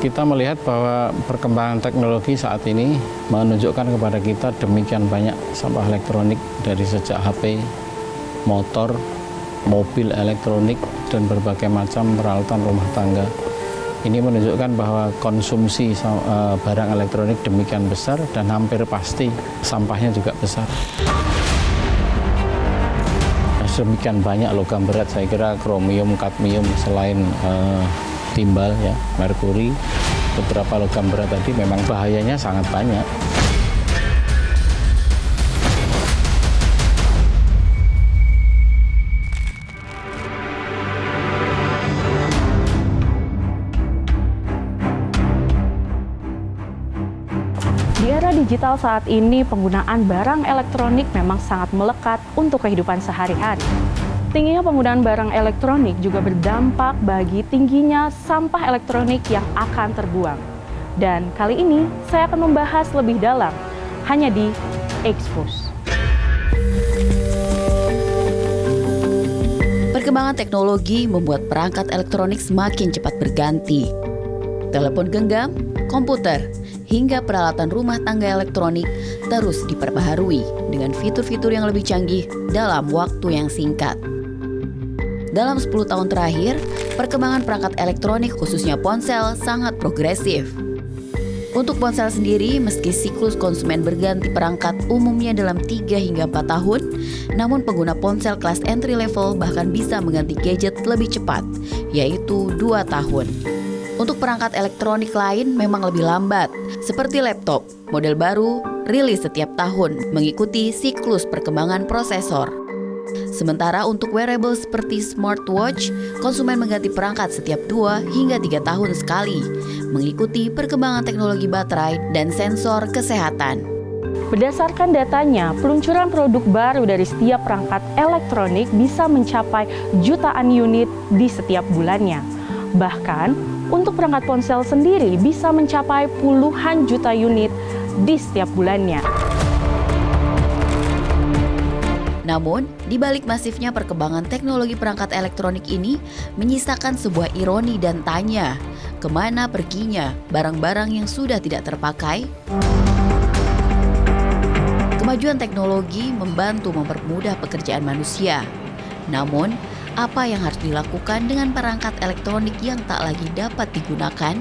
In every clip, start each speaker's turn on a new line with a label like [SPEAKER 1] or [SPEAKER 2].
[SPEAKER 1] Kita melihat bahwa perkembangan teknologi saat ini menunjukkan kepada kita demikian banyak sampah elektronik dari sejak HP, motor, mobil elektronik, dan berbagai macam peralatan rumah tangga. Ini menunjukkan bahwa konsumsi barang elektronik demikian besar dan hampir pasti sampahnya juga besar. Demikian banyak logam berat, saya kira kromium, kadmium, selain timbal, ya, merkuri, beberapa logam berat tadi memang bahayanya sangat banyak.
[SPEAKER 2] Di era digital saat ini, penggunaan barang elektronik memang sangat melekat untuk kehidupan sehari-hari. Tingginya penggunaan barang elektronik juga berdampak bagi tingginya sampah elektronik yang akan terbuang. Dan kali ini saya akan membahas lebih dalam hanya di Expose.
[SPEAKER 3] Perkembangan teknologi membuat perangkat elektronik semakin cepat berganti. Telepon genggam, komputer, hingga peralatan rumah tangga elektronik terus diperbaharui dengan fitur-fitur yang lebih canggih dalam waktu yang singkat. Dalam 10 tahun terakhir, perkembangan perangkat elektronik khususnya ponsel sangat progresif. Untuk ponsel sendiri, meski siklus konsumen berganti perangkat umumnya dalam 3 hingga 4 tahun, namun pengguna ponsel kelas entry level bahkan bisa mengganti gadget lebih cepat, yaitu 2 tahun. Untuk perangkat elektronik lain memang lebih lambat, seperti laptop, model baru, rilis setiap tahun, mengikuti siklus perkembangan prosesor. Sementara untuk wearable seperti smartwatch, konsumen mengganti perangkat setiap 2 hingga 3 tahun sekali, mengikuti perkembangan teknologi baterai dan sensor kesehatan.
[SPEAKER 2] Berdasarkan datanya, peluncuran produk baru dari setiap perangkat elektronik bisa mencapai jutaan unit di setiap bulannya. Bahkan, untuk perangkat ponsel sendiri bisa mencapai puluhan juta unit di setiap bulannya.
[SPEAKER 3] Namun, di balik masifnya perkembangan teknologi perangkat elektronik ini menyisakan sebuah ironi dan tanya, kemana perginya barang-barang yang sudah tidak terpakai? Kemajuan teknologi membantu mempermudah pekerjaan manusia. Namun, apa yang harus dilakukan dengan perangkat elektronik yang tak lagi dapat digunakan?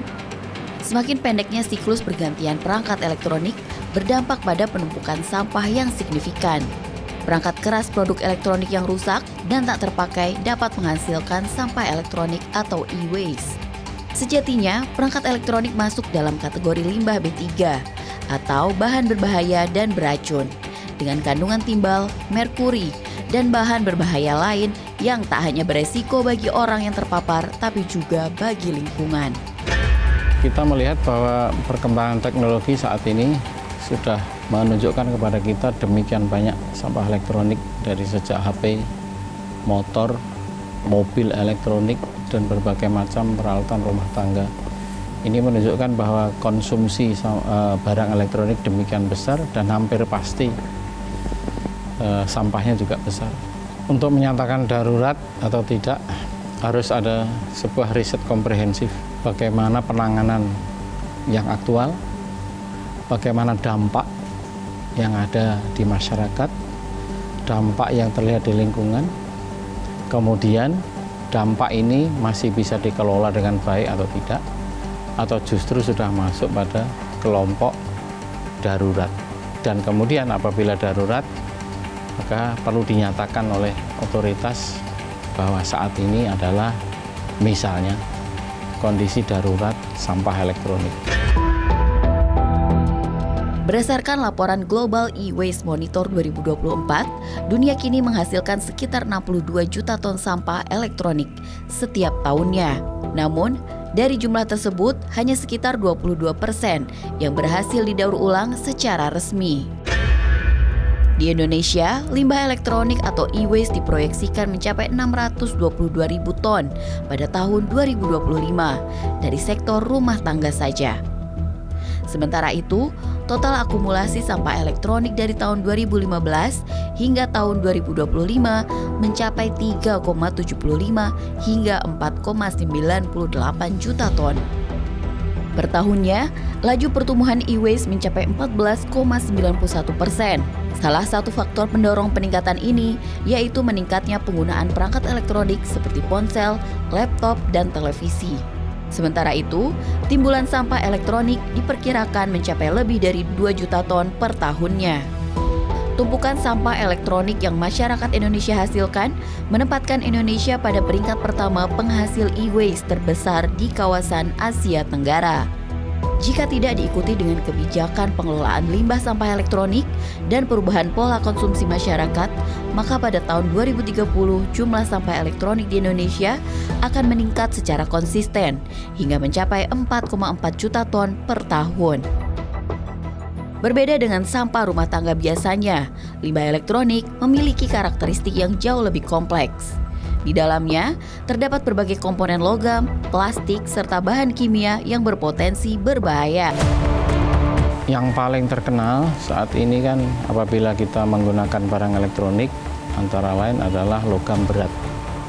[SPEAKER 3] Semakin pendeknya siklus pergantian perangkat elektronik berdampak pada penumpukan sampah yang signifikan. Perangkat keras produk elektronik yang rusak dan tak terpakai dapat menghasilkan sampah elektronik atau e-waste. Sejatinya, perangkat elektronik masuk dalam kategori limbah B3 atau bahan berbahaya dan beracun, dengan kandungan timbal, merkuri, dan bahan berbahaya lain yang tak hanya beresiko bagi orang yang terpapar, tapi juga bagi lingkungan.
[SPEAKER 1] Kita melihat bahwa perkembangan teknologi saat ini sudah menunjukkan kepada kita demikian banyak sampah elektronik dari sejak HP, motor, mobil elektronik, dan berbagai macam peralatan rumah tangga. Ini menunjukkan bahwa konsumsi barang elektronik demikian besar dan hampir pasti sampahnya juga besar. Untuk menyatakan darurat atau tidak, harus ada sebuah riset komprehensif bagaimana penanganan yang aktual, bagaimana dampak yang ada di masyarakat, dampak yang terlihat di lingkungan, kemudian dampak ini masih bisa dikelola dengan baik atau tidak, atau justru sudah masuk pada kelompok darurat. Dan kemudian apabila darurat, maka perlu dinyatakan oleh otoritas bahwa saat ini adalah misalnya kondisi darurat sampah elektronik.
[SPEAKER 3] Berdasarkan laporan Global E-Waste Monitor 2024, dunia kini menghasilkan sekitar 62 juta ton sampah elektronik setiap tahunnya. Namun, dari jumlah tersebut, hanya sekitar 22% yang berhasil didaur ulang secara resmi. Di Indonesia, limbah elektronik atau e-waste diproyeksikan mencapai 622 ribu ton pada tahun 2025 dari sektor rumah tangga saja. Sementara itu, total akumulasi sampah elektronik dari tahun 2015 hingga tahun 2025 mencapai 3,75 hingga 4,98 juta ton. Per tahunnya, laju pertumbuhan e-waste mencapai 14,91%. Salah satu faktor pendorong peningkatan ini yaitu meningkatnya penggunaan perangkat elektronik seperti ponsel, laptop, dan televisi. Sementara itu, timbulan sampah elektronik diperkirakan mencapai lebih dari 2 juta ton per tahunnya. Tumpukan sampah elektronik yang masyarakat Indonesia hasilkan menempatkan Indonesia pada peringkat pertama penghasil e-waste terbesar di kawasan Asia Tenggara. Jika tidak diikuti dengan kebijakan pengelolaan limbah sampah elektronik dan perubahan pola konsumsi masyarakat, maka pada tahun 2030 jumlah sampah elektronik di Indonesia akan meningkat secara konsisten hingga mencapai 4,4 juta ton per tahun. Berbeda dengan sampah rumah tangga biasanya, limbah elektronik memiliki karakteristik yang jauh lebih kompleks. Di dalamnya terdapat berbagai komponen logam, plastik, serta bahan kimia yang berpotensi berbahaya.
[SPEAKER 1] Yang paling terkenal saat ini kan apabila kita menggunakan barang elektronik, antara lain adalah logam berat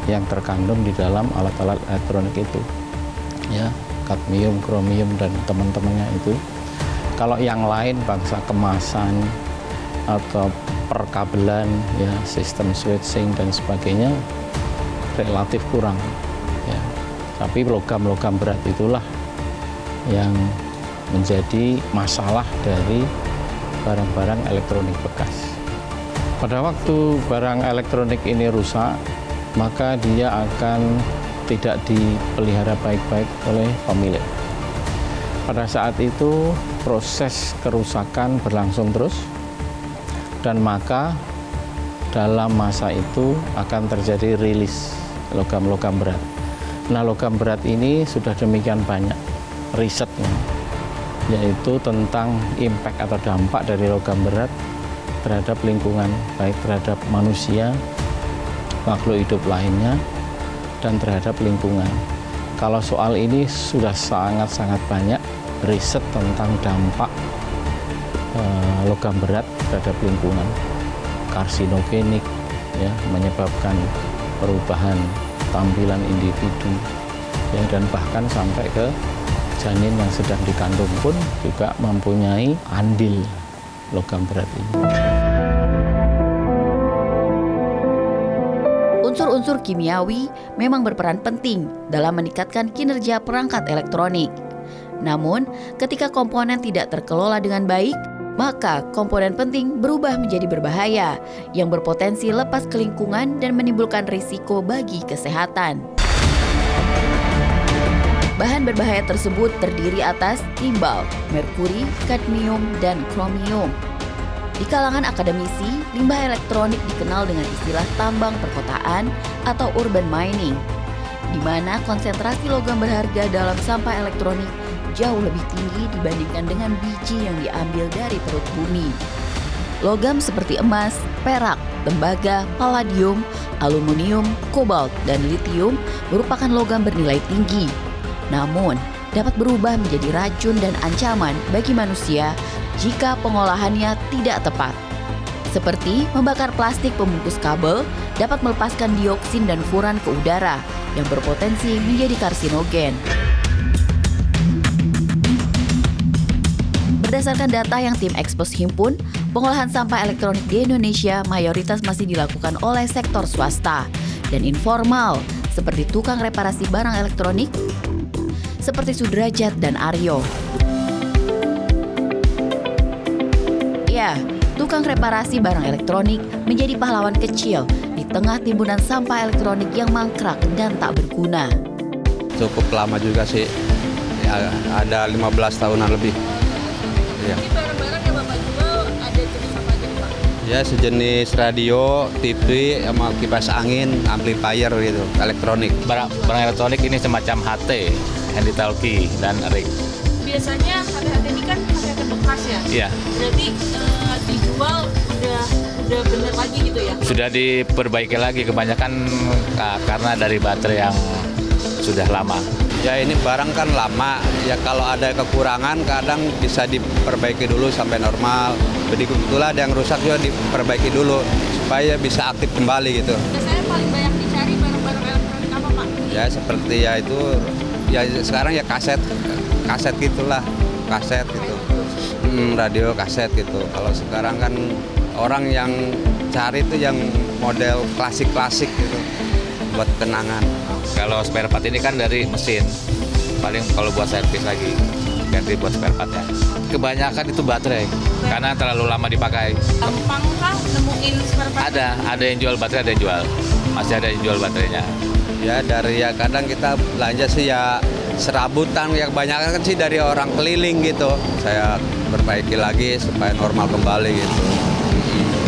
[SPEAKER 1] yang terkandung di dalam alat-alat elektronik itu. Ya, kadmium, kromium, dan teman-temannya itu. Kalau yang lain bangsa kemasan atau perkabelan, ya sistem switching dan sebagainya relatif kurang. Ya. Tapi logam-logam berat itulah yang menjadi masalah dari barang-barang elektronik bekas. Pada waktu barang elektronik ini rusak, maka dia akan tidak dipelihara baik-baik oleh pemilik. Pada saat itu proses kerusakan berlangsung terus dan maka dalam masa itu akan terjadi rilis logam-logam berat. Nah, logam berat ini sudah demikian banyak risetnya, yaitu tentang impact atau dampak dari logam berat terhadap lingkungan, baik terhadap manusia, makhluk hidup lainnya, dan terhadap lingkungan. Kalau soal ini sudah sangat-sangat banyak riset tentang dampak logam berat terhadap lingkungan, karsinogenik, ya, menyebabkan perubahan tampilan individu, ya, dan bahkan sampai ke janin yang sedang dikandung pun juga mempunyai andil logam berat ini.
[SPEAKER 3] Unsur-unsur kimiawi memang berperan penting dalam meningkatkan kinerja perangkat elektronik. Namun, ketika komponen tidak terkelola dengan baik, maka komponen penting berubah menjadi berbahaya yang berpotensi lepas ke lingkungan dan menimbulkan risiko bagi kesehatan. Bahan berbahaya tersebut terdiri atas timbal, merkuri, kadmium, dan kromium. Di kalangan akademisi, limbah elektronik dikenal dengan istilah tambang perkotaan atau urban mining, di mana konsentrasi logam berharga dalam sampah elektronik jauh lebih tinggi dibandingkan dengan biji yang diambil dari perut bumi. Logam seperti emas, perak, tembaga, palladium, aluminium, kobalt, dan litium merupakan logam bernilai tinggi. Namun, dapat berubah menjadi racun dan ancaman bagi manusia jika pengolahannya tidak tepat. Seperti membakar plastik pembungkus kabel dapat melepaskan dioksin dan furan ke udara yang berpotensi menjadi karsinogen. Berdasarkan data yang tim Expos himpun, pengolahan sampah elektronik di Indonesia mayoritas masih dilakukan oleh sektor swasta dan informal seperti tukang reparasi barang elektronik seperti Sudrajat dan Aryo. Ya, tukang reparasi barang elektronik menjadi pahlawan kecil di tengah timbunan sampah elektronik yang mangkrak dan tak berguna.
[SPEAKER 4] Cukup lama juga sih, ya, ada 15 tahunan lebih. Ya.
[SPEAKER 5] Ini barang-barang yang Bapak jual ada jenis apa aja nih Pak?
[SPEAKER 4] Ya, sejenis radio, TV, sama kipas angin, amplifier gitu, elektronik.
[SPEAKER 6] Barang elektronik ini semacam HT, handy-talkie, dan rig.
[SPEAKER 5] Biasanya HT-HT ini kan HT bekas ya?
[SPEAKER 6] Iya.
[SPEAKER 5] Berarti dijual udah bener lagi gitu ya?
[SPEAKER 6] Sudah diperbaiki lagi kebanyakan karena dari baterai yang sudah lama.
[SPEAKER 4] Ya, ini barang kan lama, ya kalau ada kekurangan kadang bisa diperbaiki dulu sampai normal. Jadi kebetulan ada yang rusak juga diperbaiki dulu supaya bisa aktif kembali gitu.
[SPEAKER 5] Biasanya paling banyak dicari barang-barang elektronik apa Pak?
[SPEAKER 4] Ya seperti ya itu ya sekarang ya kaset gitulah, kaset gitu. Radio kaset gitu. Kalau sekarang kan orang yang cari itu yang model klasik gitu buat kenangan.
[SPEAKER 6] Kalau spare part ini kan dari mesin, paling kalau buat servis lagi ganti buat spare partnya. Kebanyakan itu baterai karena terlalu lama dipakai.
[SPEAKER 5] Gampang kah nemuin spare part?
[SPEAKER 6] Ada yang jual baterai, ada yang jual, masih ada yang jual baterainya.
[SPEAKER 4] Ya dari ya kadang kita belanja sih ya serabutan, yang kebanyakan kan sih dari orang keliling gitu. Saya perbaiki lagi supaya normal kembali gitu.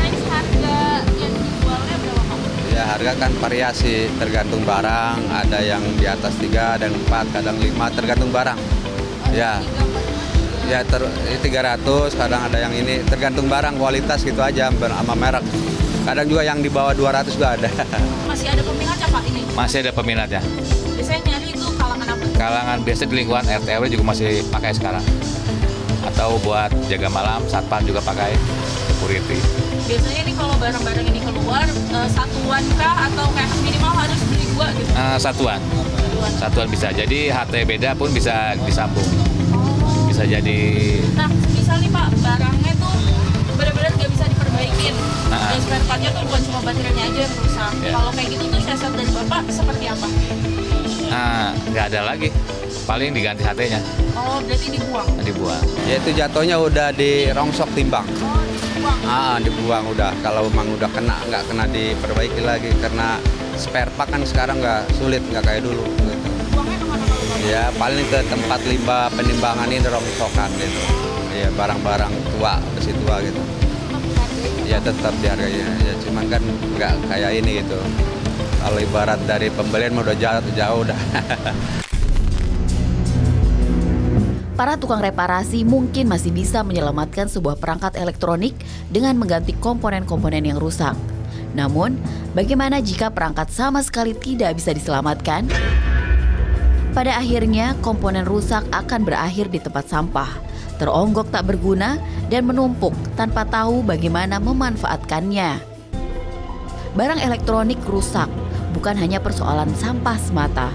[SPEAKER 5] Next, harga yang dijualnya berapa Pak?
[SPEAKER 4] Ya harga kan variasi tergantung barang, ada yang di atas 3, ada yang 4, kadang 5 tergantung barang. Ya. Ya 300, kadang ada yang ini tergantung barang kualitas gitu aja sama merek. Kadang juga yang di bawah 200 juga ada.
[SPEAKER 5] Masih ada peminatnya Pak ini?
[SPEAKER 6] Masih ada peminatnya.
[SPEAKER 5] Biasanya nyari itu kalangan apa?
[SPEAKER 6] Kalangan biasa di lingkungan RT RW juga masih pakai sekarang. Atau buat jaga malam, satpam juga pakai, security.
[SPEAKER 5] Biasanya nih kalau barang-barang ini keluar, satuan kah atau kayak minimal harus beli 2 gitu?
[SPEAKER 6] Satuan bisa. Jadi HT beda pun bisa disambung. Bisa jadi.
[SPEAKER 5] Nah, misal nih Pak, barangnya tuh benar-benar nggak bisa diperbaikin. Dan spare partnya tuh bukan cuma baterainya aja yang rusak.
[SPEAKER 6] Ya.
[SPEAKER 5] Kalau kayak gitu tuh siasat dari Bapak seperti apa?
[SPEAKER 6] Nggak ada lagi. Paling diganti HT-nya.
[SPEAKER 5] Oh, berarti dibuang?
[SPEAKER 6] Dibuang.
[SPEAKER 4] Ya itu jatuhnya udah dirongsok timbang.
[SPEAKER 5] Oh, dibuang?
[SPEAKER 4] Dibuang udah. Kalau memang udah nggak kena diperbaiki lagi. Karena spare part kan sekarang nggak sulit, nggak kayak dulu gitu.
[SPEAKER 5] Buangnya kemana kalau Bapak?
[SPEAKER 4] Ya paling ke tempat limbah penimbangan ini rongsokan gitu. Ya barang-barang tua, besi tua gitu. Ya tetap dihargainya. Ya cuman kan nggak kayak ini gitu. Kalau ibarat dari pembelian mah udah jauh dah.
[SPEAKER 3] Para tukang reparasi mungkin masih bisa menyelamatkan sebuah perangkat elektronik dengan mengganti komponen-komponen yang rusak. Namun, bagaimana jika perangkat sama sekali tidak bisa diselamatkan? Pada akhirnya, komponen rusak akan berakhir di tempat sampah, teronggok tak berguna, dan menumpuk tanpa tahu bagaimana memanfaatkannya. Barang elektronik rusak bukan hanya persoalan sampah semata.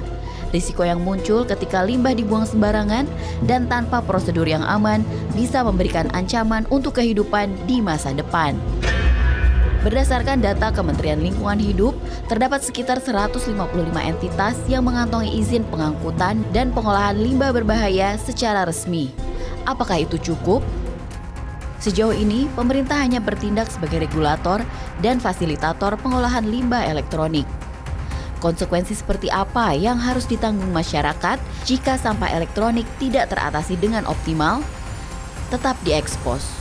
[SPEAKER 3] Risiko yang muncul ketika limbah dibuang sembarangan dan tanpa prosedur yang aman bisa memberikan ancaman untuk kehidupan di masa depan. Berdasarkan data Kementerian Lingkungan Hidup, terdapat sekitar 155 entitas yang mengantongi izin pengangkutan dan pengolahan limbah berbahaya secara resmi. Apakah itu cukup? Sejauh ini, pemerintah hanya bertindak sebagai regulator dan fasilitator pengolahan limbah elektronik. Konsekuensi seperti apa yang harus ditanggung masyarakat jika sampah elektronik tidak teratasi dengan optimal? Tetap diekspos.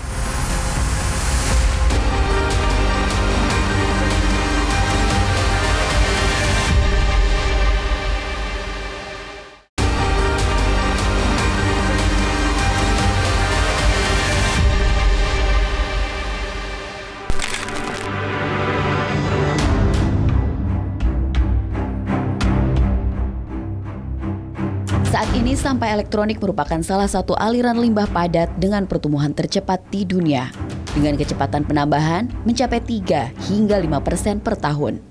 [SPEAKER 3] Saat ini sampah elektronik merupakan salah satu aliran limbah padat dengan pertumbuhan tercepat di dunia. Dengan kecepatan penambahan mencapai 3 hingga 5% per tahun.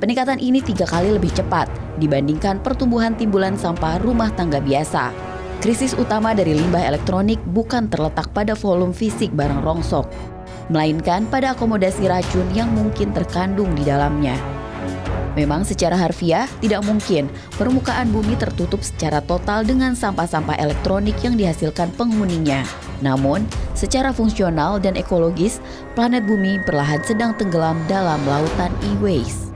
[SPEAKER 3] Peningkatan ini 3 kali lebih cepat dibandingkan pertumbuhan timbulan sampah rumah tangga biasa. Krisis utama dari limbah elektronik bukan terletak pada volume fisik barang rongsok, melainkan pada akomodasi racun yang mungkin terkandung di dalamnya. Memang secara harfiah tidak mungkin permukaan bumi tertutup secara total dengan sampah-sampah elektronik yang dihasilkan penghuninya. Namun, secara fungsional dan ekologis, planet bumi perlahan sedang tenggelam dalam lautan e-waste.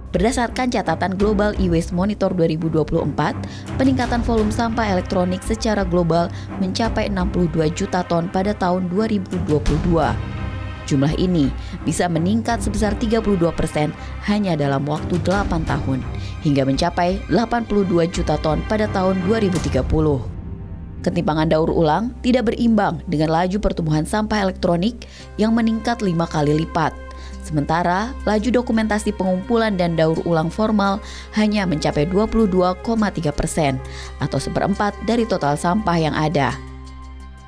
[SPEAKER 3] Berdasarkan catatan Global E-Waste Monitor 2024, peningkatan volume sampah elektronik secara global mencapai 62 juta ton pada tahun 2022. Jumlah ini bisa meningkat sebesar 32% hanya dalam waktu 8 tahun, hingga mencapai 82 juta ton pada tahun 2030. Ketimpangan daur ulang tidak berimbang dengan laju pertumbuhan sampah elektronik yang meningkat 5 kali lipat. Sementara, laju dokumentasi pengumpulan dan daur ulang formal hanya mencapai 22,3% atau 1/4 dari total sampah yang ada.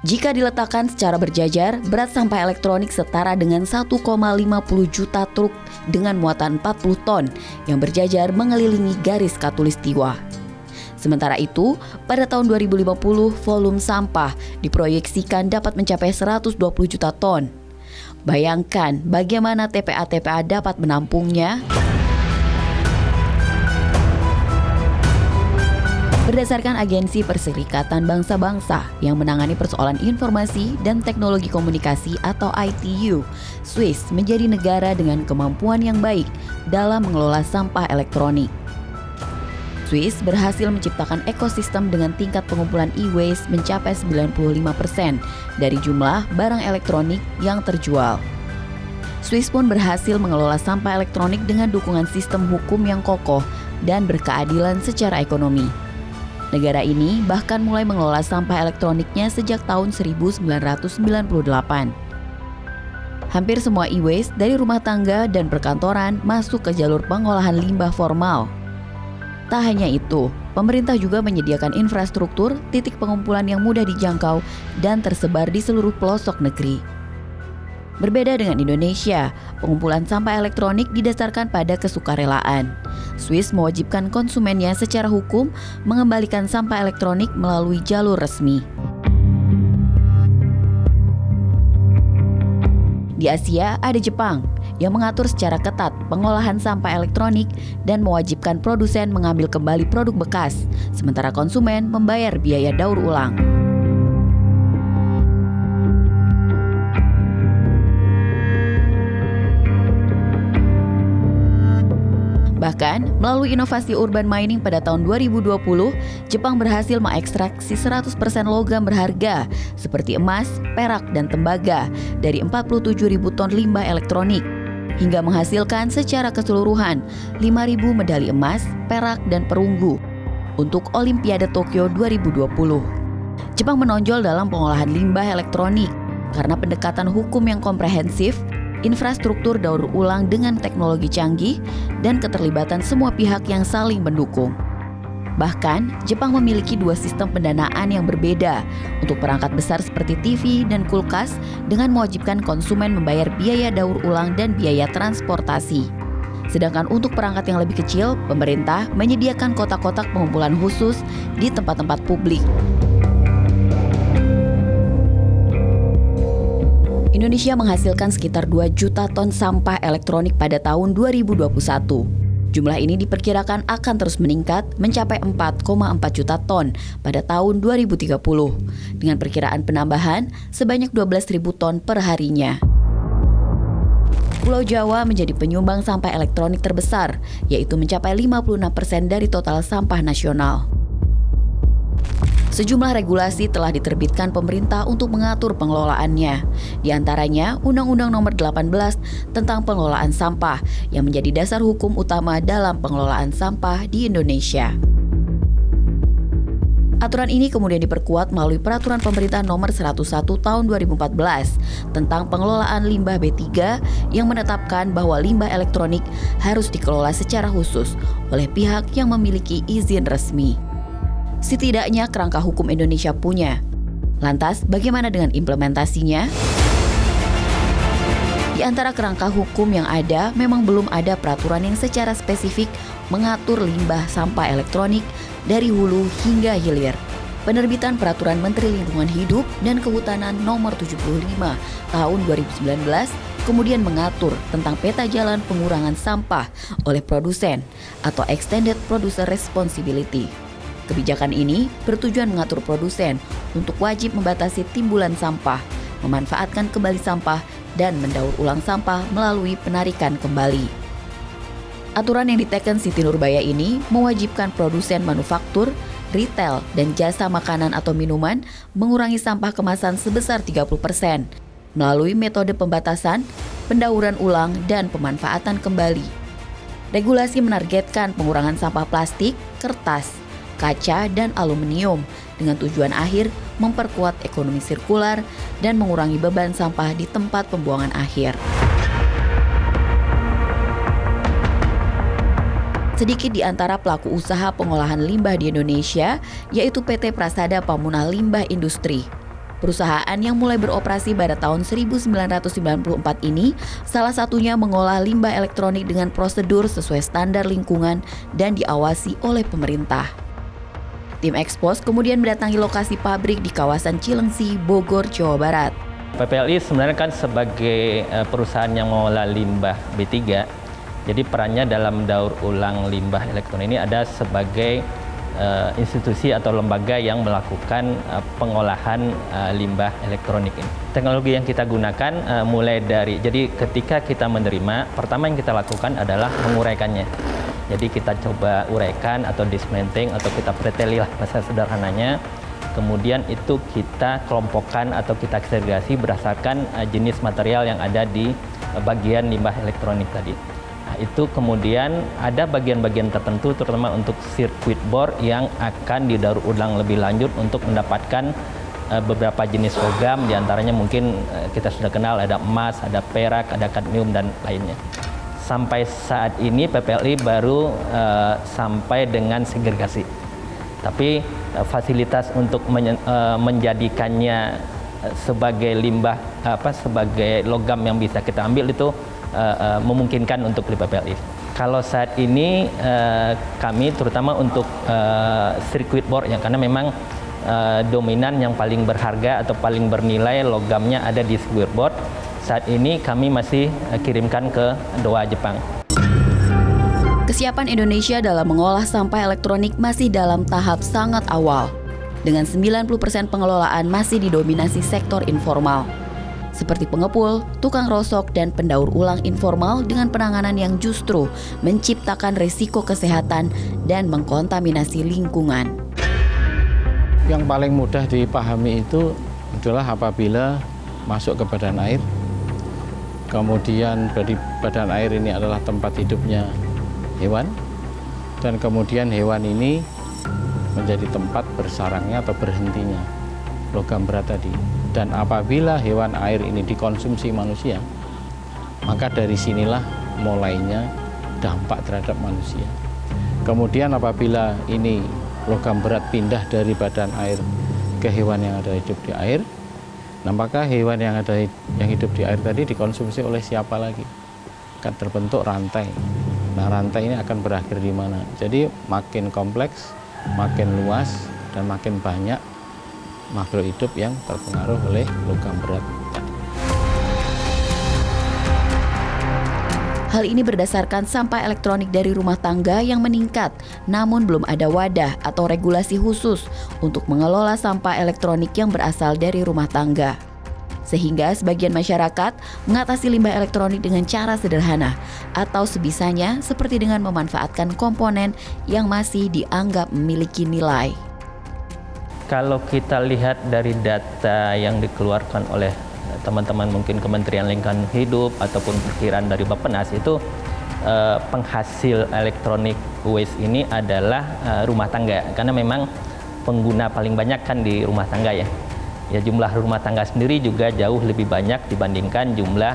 [SPEAKER 3] Jika diletakkan secara berjajar, berat sampah elektronik setara dengan 1,50 juta truk dengan muatan 40 ton yang berjajar mengelilingi garis khatulistiwa. Sementara itu, pada tahun 2050, volume sampah diproyeksikan dapat mencapai 120 juta ton. Bayangkan bagaimana TPA-TPA dapat menampungnya. Berdasarkan Agensi Perserikatan Bangsa-Bangsa yang menangani persoalan informasi dan teknologi komunikasi atau ITU, Swiss menjadi negara dengan kemampuan yang baik dalam mengelola sampah elektronik. Swiss berhasil menciptakan ekosistem dengan tingkat pengumpulan e-waste mencapai 95% dari jumlah barang elektronik yang terjual. Swiss pun berhasil mengelola sampah elektronik dengan dukungan sistem hukum yang kokoh dan berkeadilan secara ekonomi. Negara ini bahkan mulai mengelola sampah elektroniknya sejak tahun 1998. Hampir semua e-waste dari rumah tangga dan perkantoran masuk ke jalur pengolahan limbah formal. Tak hanya itu, pemerintah juga menyediakan infrastruktur titik pengumpulan yang mudah dijangkau dan tersebar di seluruh pelosok negeri. Berbeda dengan Indonesia, pengumpulan sampah elektronik didasarkan pada kesukarelaan. Swiss mewajibkan konsumennya secara hukum mengembalikan sampah elektronik melalui jalur resmi. Di Asia ada Jepang yang mengatur secara ketat pengolahan sampah elektronik dan mewajibkan produsen mengambil kembali produk bekas, sementara konsumen membayar biaya daur ulang. Bahkan, melalui inovasi urban mining pada tahun 2020, Jepang berhasil mengekstraksi 100% logam berharga seperti emas, perak, dan tembaga dari 47.000 ton limbah elektronik, hingga menghasilkan secara keseluruhan 5.000 medali emas, perak, dan perunggu untuk Olimpiade Tokyo 2020. Jepang menonjol dalam pengolahan limbah elektronik karena pendekatan hukum yang komprehensif, infrastruktur daur ulang dengan teknologi canggih, dan keterlibatan semua pihak yang saling mendukung. Bahkan, Jepang memiliki dua sistem pendanaan yang berbeda untuk perangkat besar seperti TV dan kulkas dengan mewajibkan konsumen membayar biaya daur ulang dan biaya transportasi. Sedangkan untuk perangkat yang lebih kecil, pemerintah menyediakan kotak-kotak pengumpulan khusus di tempat-tempat publik. Indonesia menghasilkan sekitar 2 juta ton sampah elektronik pada tahun 2021. Jumlah ini diperkirakan akan terus meningkat mencapai 4,4 juta ton pada tahun 2030, dengan perkiraan penambahan sebanyak 12.000 ton per harinya. Pulau Jawa menjadi penyumbang sampah elektronik terbesar, yaitu mencapai 56% dari total sampah nasional. Sejumlah regulasi telah diterbitkan pemerintah untuk mengatur pengelolaannya. Di antaranya Undang-Undang Nomor 18 tentang pengelolaan sampah yang menjadi dasar hukum utama dalam pengelolaan sampah di Indonesia. Aturan ini kemudian diperkuat melalui Peraturan Pemerintah Nomor 101 Tahun 2014 tentang pengelolaan limbah B3 yang menetapkan bahwa limbah elektronik harus dikelola secara khusus oleh pihak yang memiliki izin resmi. Setidaknya kerangka hukum Indonesia punya. Lantas, bagaimana dengan implementasinya? Di antara kerangka hukum yang ada, memang belum ada peraturan yang secara spesifik mengatur limbah sampah elektronik dari hulu hingga hilir. Penerbitan Peraturan Menteri Lingkungan Hidup dan Kehutanan Nomor 75 Tahun 2019 kemudian mengatur tentang peta jalan pengurangan sampah oleh produsen atau Extended Producer Responsibility. Kebijakan ini bertujuan mengatur produsen untuk wajib membatasi timbulan sampah, memanfaatkan kembali sampah, dan mendaur ulang sampah melalui penarikan kembali. Aturan yang diteken Siti Nurbaya ini mewajibkan produsen manufaktur, retail, dan jasa makanan atau minuman mengurangi sampah kemasan sebesar 30% melalui metode pembatasan, pendauran ulang, dan pemanfaatan kembali. Regulasi menargetkan pengurangan sampah plastik, kertas, kaca, dan aluminium dengan tujuan akhir memperkuat ekonomi sirkular dan mengurangi beban sampah di tempat pembuangan akhir. Sedikit di antara pelaku usaha pengolahan limbah di Indonesia, yaitu PT Prasada Pamunah Limbah Industri. Perusahaan yang mulai beroperasi pada tahun 1994 ini, salah satunya mengolah limbah elektronik dengan prosedur sesuai standar lingkungan dan diawasi oleh pemerintah. Tim Expos kemudian mendatangi lokasi pabrik di kawasan Cilengsi, Bogor, Jawa Barat.
[SPEAKER 7] PPLI sebenarnya kan sebagai perusahaan yang mengelola limbah B3, jadi perannya dalam daur ulang limbah elektronik ini ada sebagai institusi atau lembaga yang melakukan pengolahan limbah elektronik ini. Teknologi yang kita gunakan mulai dari, jadi ketika kita menerima, pertama yang kita lakukan adalah menguraikannya. Jadi kita coba uraikan atau dismantling atau kita preteli lah bahasa sederhananya. Kemudian itu kita kelompokkan atau kita segregasi berdasarkan jenis material yang ada di bagian limbah elektronik tadi. Nah, itu kemudian ada bagian-bagian tertentu terutama untuk circuit board yang akan didaur ulang lebih lanjut untuk mendapatkan beberapa jenis logam, diantaranya mungkin kita sudah kenal ada emas, ada perak, ada kadmium dan lainnya. Sampai saat ini PPLI baru sampai dengan segregasi. Tapi fasilitas untuk menjadikannya sebagai limbah sebagai logam yang bisa kita ambil itu memungkinkan untuk di PPLI. Kalau saat ini kami terutama untuk circuit board ya, karena memang dominan yang paling berharga atau paling bernilai logamnya ada di circuit board. Saat ini kami masih kirimkan ke DOA Jepang.
[SPEAKER 3] Kesiapan Indonesia dalam mengolah sampah elektronik masih dalam tahap sangat awal. Dengan 90% pengelolaan masih didominasi sektor informal. Seperti pengepul, tukang rosok, dan pendaur ulang informal dengan penanganan yang justru menciptakan risiko kesehatan dan mengkontaminasi lingkungan.
[SPEAKER 1] Yang paling mudah dipahami itu adalah apabila masuk ke badan air, kemudian dari badan air ini adalah tempat hidupnya hewan, dan kemudian hewan ini menjadi tempat bersarangnya atau berhentinya logam berat tadi. Dan apabila hewan air ini dikonsumsi manusia, maka dari sinilah mulainya dampak terhadap manusia. Kemudian apabila ini logam berat pindah dari badan air ke hewan yang ada hidup di air, nah maka hewan yang hidup di air tadi dikonsumsi oleh siapa lagi? Kan terbentuk rantai. Nah rantai ini akan berakhir di mana? Jadi makin kompleks, makin luas, dan makin banyak makhluk hidup yang terpengaruh oleh logam berat.
[SPEAKER 3] Hal ini berdasarkan sampah elektronik dari rumah tangga yang meningkat, namun belum ada wadah atau regulasi khusus untuk mengelola sampah elektronik yang berasal dari rumah tangga. Sehingga sebagian masyarakat mengatasi limbah elektronik dengan cara sederhana atau sebisanya seperti dengan memanfaatkan komponen yang masih dianggap memiliki nilai.
[SPEAKER 7] Kalau kita lihat dari data yang dikeluarkan oleh teman-teman mungkin Kementerian Lingkungan Hidup ataupun perkiraan dari Bappenas itu penghasil elektronik waste ini adalah rumah tangga, karena memang pengguna paling banyak kan di rumah tangga ya. Ya jumlah rumah tangga sendiri juga jauh lebih banyak dibandingkan jumlah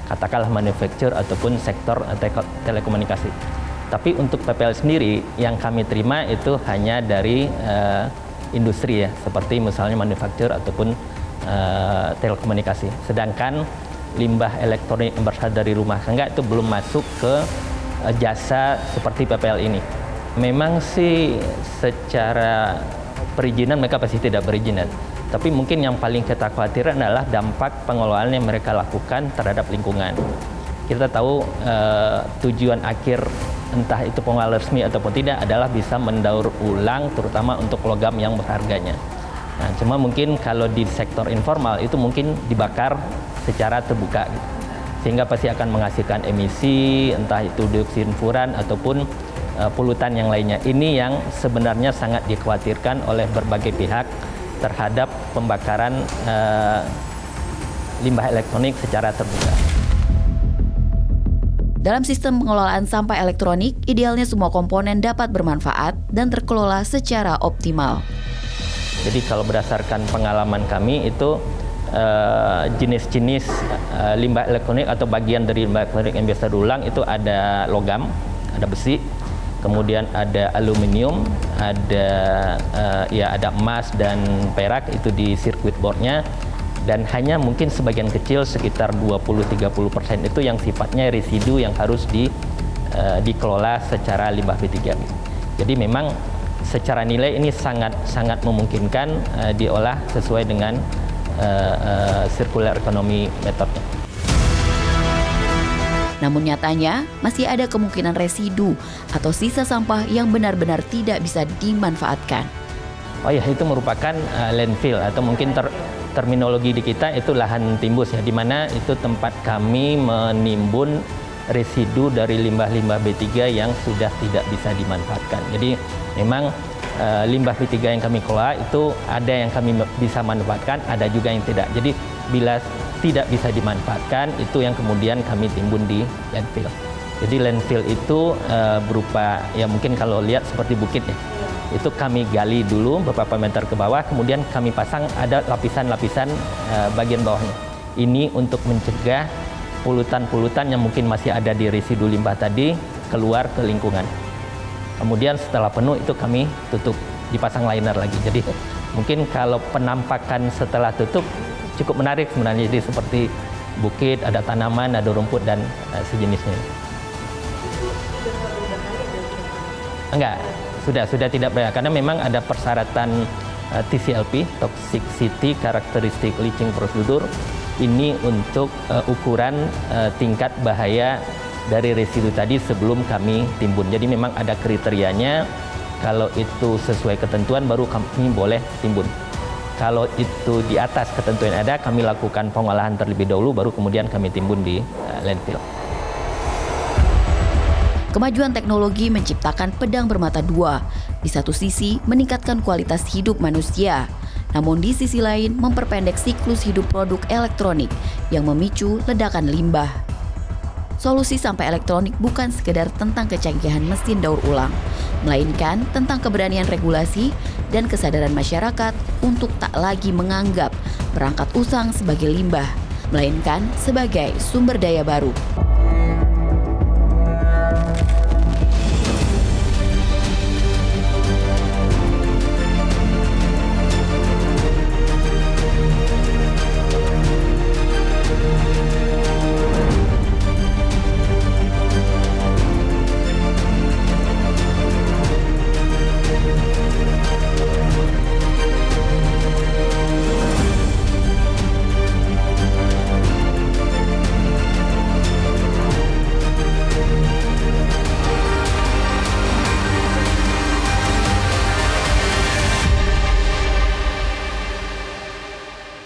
[SPEAKER 7] katakanlah manufaktur ataupun sektor telekomunikasi. Tapi untuk PPL sendiri yang kami terima itu hanya dari industri ya, seperti misalnya manufaktur ataupun telekomunikasi. Sedangkan limbah elektronik yang berasal dari rumah tangga itu belum masuk ke jasa seperti PPL ini. Memang sih secara perizinan mereka pasti tidak perizinan. Tapi mungkin yang paling kita khawatirkan adalah dampak pengelolaan yang mereka lakukan terhadap lingkungan. Kita tahu tujuan akhir entah itu pengelola resmi ataupun tidak adalah bisa mendaur ulang terutama untuk logam yang berharganya. Nah, cuma mungkin kalau di sektor informal itu mungkin dibakar secara terbuka, sehingga pasti akan menghasilkan emisi, entah itu dioksin furan ataupun polutan yang lainnya. Ini yang sebenarnya sangat dikhawatirkan oleh berbagai pihak terhadap pembakaran limbah elektronik secara terbuka.
[SPEAKER 3] Dalam sistem pengelolaan sampah elektronik, idealnya semua komponen dapat bermanfaat dan terkelola secara optimal.
[SPEAKER 7] Jadi kalau berdasarkan pengalaman kami itu jenis-jenis limbah elektronik atau bagian dari limbah elektronik yang biasa diulang itu ada logam, ada besi, kemudian ada aluminium, ada emas dan perak itu di circuit boardnya, dan hanya mungkin sebagian kecil sekitar 20-30% itu yang sifatnya residu yang harus dikelola secara limbah B3. Jadi memang secara nilai ini sangat memungkinkan diolah sesuai dengan circular economy metodnya.
[SPEAKER 3] Namun nyatanya masih ada kemungkinan residu atau sisa sampah yang benar-benar tidak bisa dimanfaatkan.
[SPEAKER 7] Oh ya, itu merupakan landfill atau mungkin terminologi di kita itu lahan timbus ya, di mana itu tempat kami menimbun residu dari limbah-limbah B3 yang sudah tidak bisa dimanfaatkan. Jadi memang limbah B3 yang kami kelola itu ada yang kami bisa manfaatkan, ada juga yang tidak. Jadi bila tidak bisa dimanfaatkan, itu yang kemudian kami timbun di landfill. Jadi landfill itu berupa, ya mungkin kalau lihat seperti bukit ya, itu kami gali dulu beberapa meter ke bawah, kemudian kami pasang ada lapisan-lapisan bagian bawahnya. Ini untuk mencegah polutan-polutan yang mungkin masih ada di residu limbah tadi keluar ke lingkungan. Kemudian setelah penuh itu kami tutup, dipasang liner lagi. Jadi mungkin kalau penampakan setelah tutup cukup menarik sebenarnya, jadi seperti bukit, ada tanaman, ada rumput dan sejenisnya. Enggak, sudah tidak banyak karena memang ada persyaratan TCLP, Toxicity Characteristic Leaching Procedure. Ini untuk ukuran tingkat bahaya dari residu tadi sebelum kami timbun. Jadi memang ada kriterianya, kalau itu sesuai ketentuan baru kami boleh timbun. Kalau itu di atas ketentuan yang ada, kami lakukan pengolahan terlebih dahulu, baru kemudian kami timbun di landfill.
[SPEAKER 3] Kemajuan teknologi menciptakan pedang bermata dua. Di satu sisi, meningkatkan kualitas hidup manusia. Namun di sisi lain, memperpendek siklus hidup produk elektronik yang memicu ledakan limbah. Solusi sampah elektronik bukan sekedar tentang kecanggihan mesin daur ulang, melainkan tentang keberanian regulasi dan kesadaran masyarakat untuk tak lagi menganggap perangkat usang sebagai limbah, melainkan sebagai sumber daya baru.